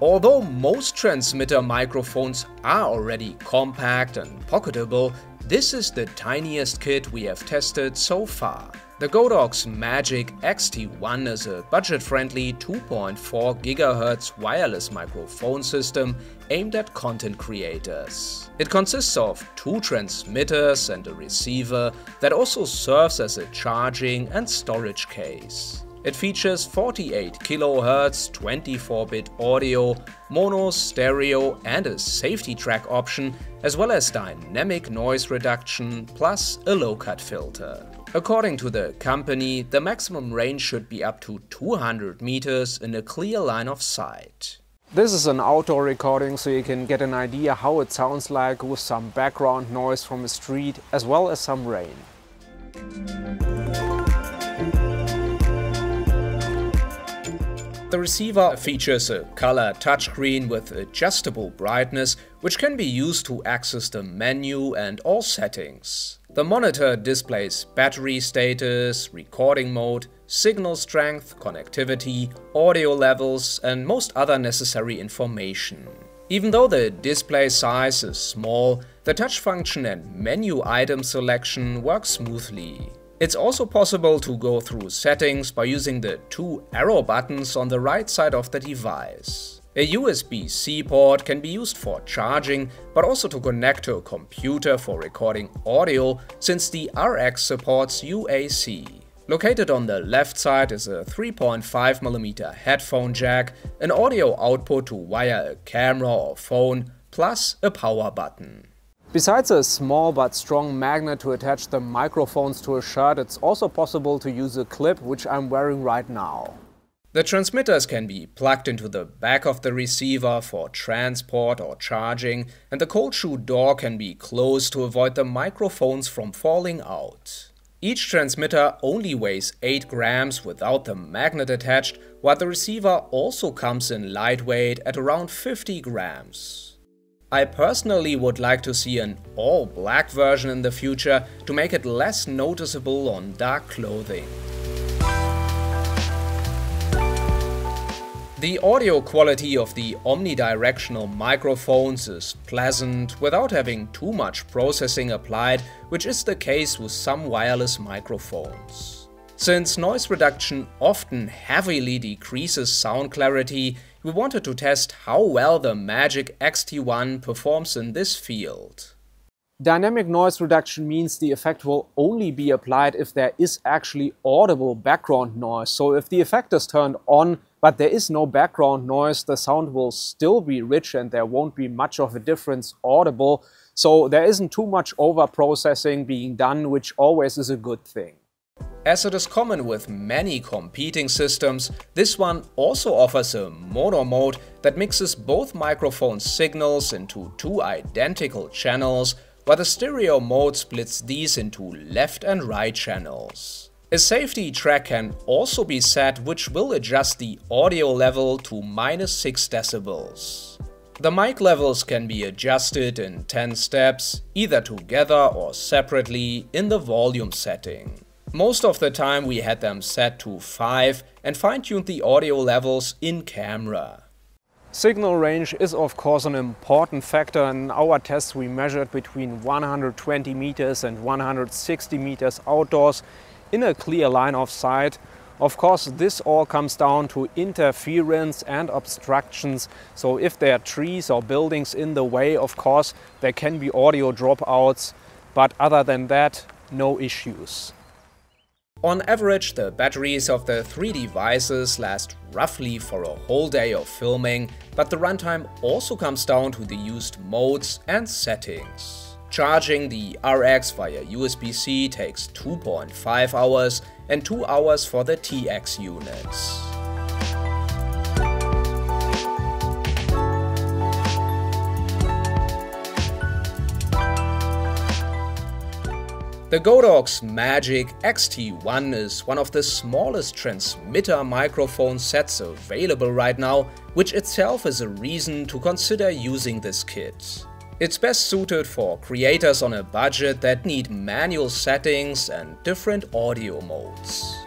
Although most transmitter microphones are already compact and pocketable, this is the tiniest kit we have tested so far. The Godox Magic XT1 is a budget-friendly 2.4 GHz wireless microphone system aimed at content creators. It consists of 2 transmitters and a receiver that also serves as a charging and storage case. It features 48 kHz 24-bit audio, mono, stereo and a safety track option, as well as dynamic noise reduction plus a low-cut filter. According to the company, the maximum range should be up to 200 meters in a clear line of sight. This is an outdoor recording, so you can get an idea how it sounds like with some background noise from a street as well as some rain. The receiver features a color touchscreen with adjustable brightness, which can be used to access the menu and all settings. The monitor displays battery status, recording mode, signal strength, connectivity, audio levels and most other necessary information. Even though the display size is small, the touch function and menu item selection work smoothly. It's also possible to go through settings by using the 2 arrow buttons on the right side of the device. A USB-C port can be used for charging, but also to connect to a computer for recording audio, since the RX supports UAC. Located on the left side is a 3.5mm headphone jack, an audio output to wire a camera or phone, plus a power button. Besides a small but strong magnet to attach the microphones to a shirt, it's also possible to use a clip, which I'm wearing right now. The transmitters can be plugged into the back of the receiver for transport or charging, and the cold shoe door can be closed to avoid the microphones from falling out. Each transmitter only weighs 8 grams without the magnet attached, while the receiver also comes in lightweight at around 50 grams. I personally would like to see an all-black version in the future to make it less noticeable on dark clothing. The audio quality of the omnidirectional microphones is pleasant without having too much processing applied, which is the case with some wireless microphones. Since noise reduction often heavily decreases sound clarity, we wanted to test how well the Magic XT1 performs in this field. Dynamic noise reduction means the effect will only be applied if there is actually audible background noise. So if the effect is turned on, but there is no background noise, the sound will still be rich and there won't be much of a difference audible. So there isn't too much over-processing being done, which always is a good thing. As it is common with many competing systems, this one also offers a mono mode that mixes both microphone signals into 2 identical channels, while the stereo mode splits these into left and right channels. A safety track can also be set, which will adjust the audio level to -6 decibels. The mic levels can be adjusted in 10 steps, either together or separately in the volume setting. Most of the time we had them set to 5 and fine-tuned the audio levels in camera. Signal range is of course an important factor. In our tests we measured between 120 meters and 160 meters outdoors in a clear line of sight. Of course, this all comes down to interference and obstructions. So if there are trees or buildings in the way, of course, there can be audio dropouts, but other than that, no issues. On average, the batteries of the 3 devices last roughly for a whole day of filming, but the runtime also comes down to the used modes and settings. Charging the RX via USB-C takes 2.5 hours and 2 hours for the TX units. The Godox Magic XT1 is one of the smallest transmitter microphone sets available right now, which itself is a reason to consider using this kit. It's best suited for creators on a budget that need manual settings and different audio modes.